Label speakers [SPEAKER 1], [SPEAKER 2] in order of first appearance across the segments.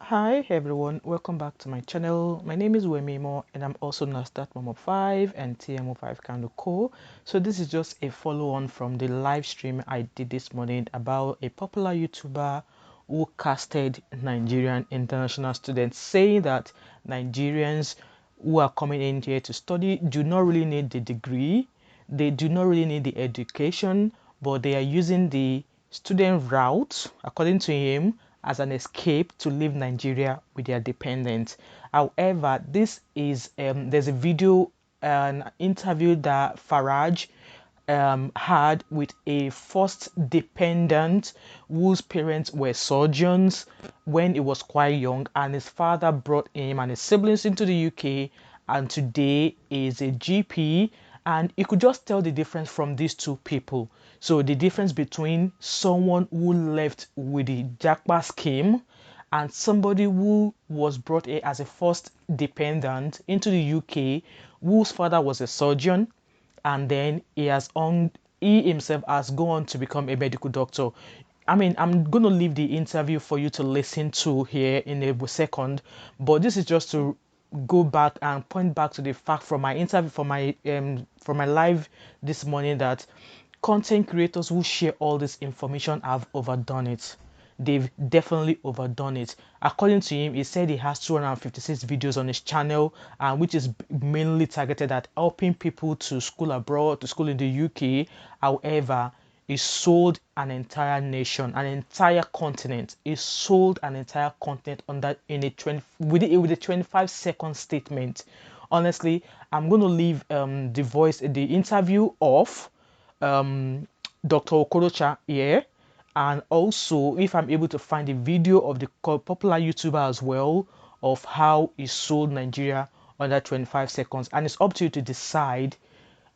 [SPEAKER 1] Hi everyone, welcome back to my channel. My name is Wemimo and I'm also Nasdaq Mom of 5 and TMO5 Kando Co. So this is just a follow-on from the live stream I did this morning about a popular YouTuber who casted Nigerian international students, saying that Nigerians who are coming in here to study do not really need the degree, they do not really need the education, but they are using the student route, according to him, as an escape to leave Nigeria with their dependents. However, this is there's a video, an interview that Farage had with a first dependent whose parents were surgeons when he was quite young, and his father brought him and his siblings into the UK, and today is a GP. And you could just tell the difference from these two people. So the difference between someone who left with the Jackpot scheme and somebody who was brought here as a first dependent into the UK, whose father was a surgeon, and then he himself has gone on to become a medical doctor. I mean, I'm gonna leave the interview for you to listen to here in a second, but this is just to go back and point back to the fact from my interview, from my live this morning, that content creators who share all this information have overdone it. They've definitely overdone it. According to him, he said he has 256 videos on his channel, and which is mainly targeted at helping people to school abroad, to school in the UK. However, he sold an entire nation, an entire continent. He sold an entire continent on that in a 20 with a 25-second statement. Honestly, I'm going to leave the interview of Dr. Okorocha here, and also if I'm able to find a video of the popular YouTuber as well of how he sold Nigeria under 25 seconds. And it's up to you to decide,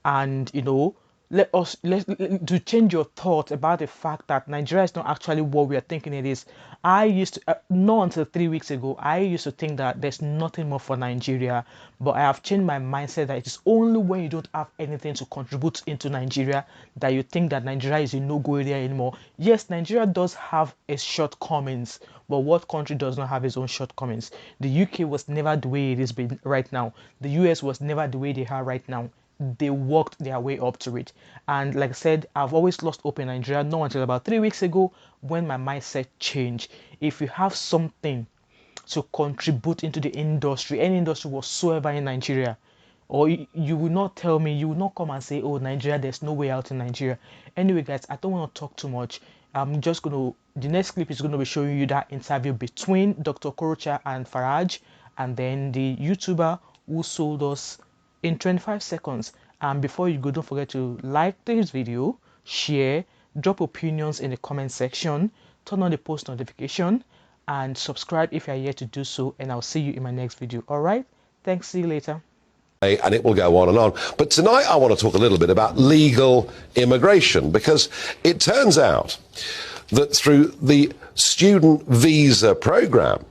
[SPEAKER 1] and to change your thought about the fact that Nigeria is not actually what we are thinking it is. I used to not until 3 weeks ago, I used to think that there's nothing more for Nigeria, but I have changed my mindset that it is only when you don't have anything to contribute into Nigeria that you think that Nigeria is a no-go area anymore. Yes, Nigeria does have its shortcomings, but what country does not have its own shortcomings? The UK was never the way it is right now. The US was never the way they are right now. They worked their way up to it. And like I said, I've always lost hope in Nigeria, not until about 3 weeks ago when my mindset changed. If you have something to contribute into the industry, any industry whatsoever in Nigeria, or you will not tell me, you will not come and say, oh, Nigeria, there's no way out in Nigeria. Anyway, guys, I don't want to talk too much. I'm just going to, the next clip is going to be showing you that interview between Dr. Okorocha and Farage, and then the YouTuber who sold us in 25 seconds. And before you go, don't forget to like this video, share, drop opinions in the comment section, turn on the post notification, and subscribe if you are yet to do so. And I'll see you in my next video. All right, thanks, see you later.
[SPEAKER 2] And it will go on and on. But tonight I want to talk a little bit about legal immigration, because it turns out that through the student visa program,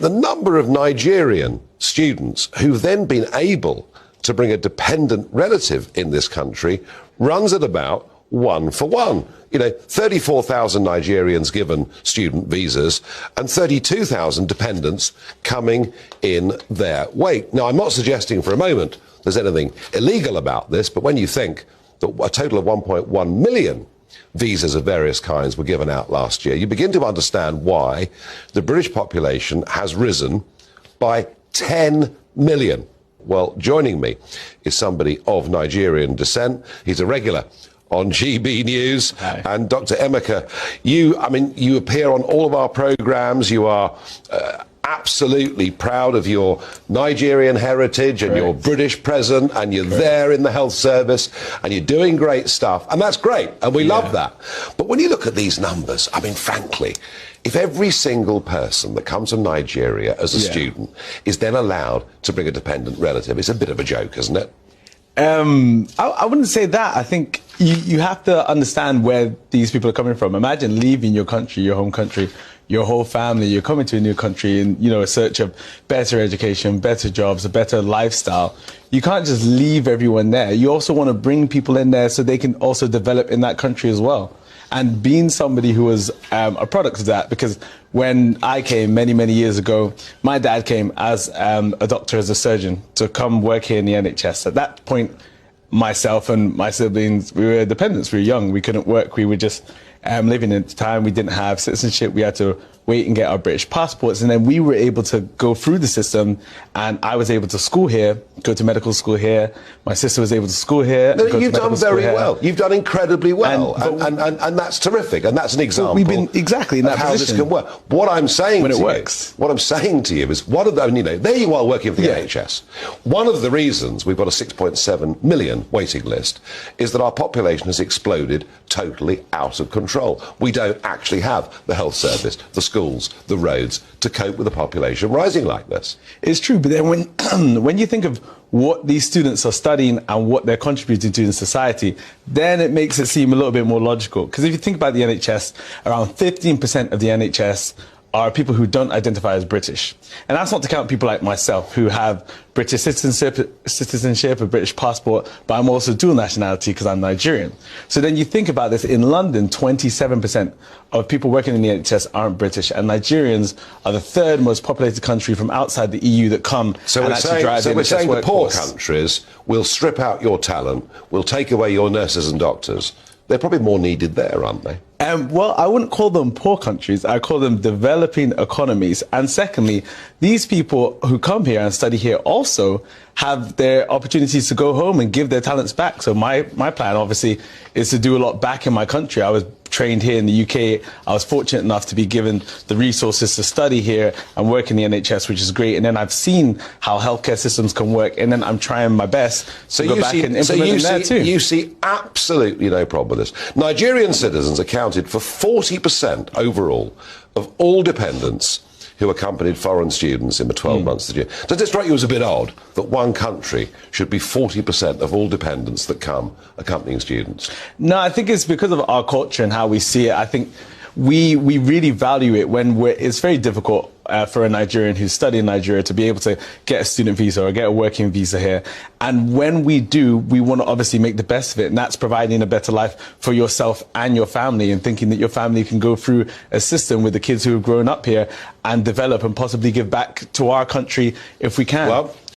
[SPEAKER 2] the number of Nigerian students who've then been able to bring a dependent relative in this country runs at about 1 for 1. 34,000 Nigerians given student visas and 32,000 dependents coming in their wake. Now, I'm not suggesting for a moment there's anything illegal about this, but when you think that a total of 1.1 million visas of various kinds were given out last year, you begin to understand why the British population has risen by 10 million. Well, joining me is somebody of Nigerian descent. He's a regular on GB News.
[SPEAKER 3] Hi.
[SPEAKER 2] And Dr. Emeka, you appear on all of our programs. You are absolutely proud of your Nigerian heritage and your British present, and you're there in the health service, and you're doing great stuff, and that's great, and we love that. But when you look at these numbers, frankly, if every single person that comes from Nigeria as a student is then allowed to bring a dependent relative, it's a bit of a joke, isn't it?
[SPEAKER 3] I wouldn't say that. I think you have to understand where these people are coming from. Imagine leaving your country, your home country, your whole family. You're coming to a new country in, a search of better education, better jobs, a better lifestyle. You can't just leave everyone there. You also want to bring people in there so they can also develop in that country as well. And being somebody who was a product of that, because when I came many, many years ago, my dad came as a doctor, as a surgeon, to come work here in the NHS. At that point, myself and my siblings, we were dependents. We were young. We couldn't work. We were just living at the time. We didn't have citizenship. We had to wait and get our British passports. And then we were able to go through the system. And I was able to school here, go to medical school here. My sister was able to school here.
[SPEAKER 2] No, you've done very well. You've done incredibly well. And that's terrific. And that's an example.
[SPEAKER 3] We've been exactly in that
[SPEAKER 2] how
[SPEAKER 3] position.
[SPEAKER 2] This can work. What I'm saying
[SPEAKER 3] when
[SPEAKER 2] to
[SPEAKER 3] it
[SPEAKER 2] you,
[SPEAKER 3] works.
[SPEAKER 2] What I'm saying to you is, one of the, there you are working for the NHS. One of the reasons we've got a 6.7 million waiting list is that our population has exploded totally out of control. We don't actually have the health service, the schools, the roads to cope with a population rising like this.
[SPEAKER 3] It's true, but then when you think of what these students are studying and what they're contributing to in society, then it makes it seem a little bit more logical. Because if you think about the NHS, around 15% of the NHS are people who don't identify as British. And that's not to count people like myself who have British citizenship, a British passport, but I'm also dual nationality because I'm Nigerian. So then you think about this, in London, 27% of people working in the NHS aren't British, and Nigerians are the third most populated country from outside the EU that come and actually drive the NHS workforce. So we're saying the poor countries will strip out your talent, will take away your nurses and doctors. They're probably more needed there, aren't they? Well, I wouldn't call them poor countries. I call them developing economies. And secondly, these people who come here and study here also have their opportunities to go home and give their talents back. So my plan, obviously, is to do a lot back in my country. I was trained here in the UK. I was fortunate enough to be given the resources to study here and work in the NHS, which is great. And then I've seen how healthcare systems can work, and then I'm trying my best to go back and implement them there too.
[SPEAKER 2] You see absolutely no problem with this. Nigerian citizens accounted for 40% overall of all dependents who accompanied foreign students in the 12 months of the year. Does it strike you as a bit odd that one country should be 40% of all dependents that come accompanying students?
[SPEAKER 3] No, I think it's because of our culture and how we see it. I think we really value it when it's very difficult for a Nigerian who's studying in Nigeria to be able to get a student visa or get a working visa here. And when we do, we want to obviously make the best of it. And that's providing a better life for yourself and your family, and thinking that your family can go through a system with the kids who have grown up here and develop and possibly give back to our country if we can.
[SPEAKER 2] Well,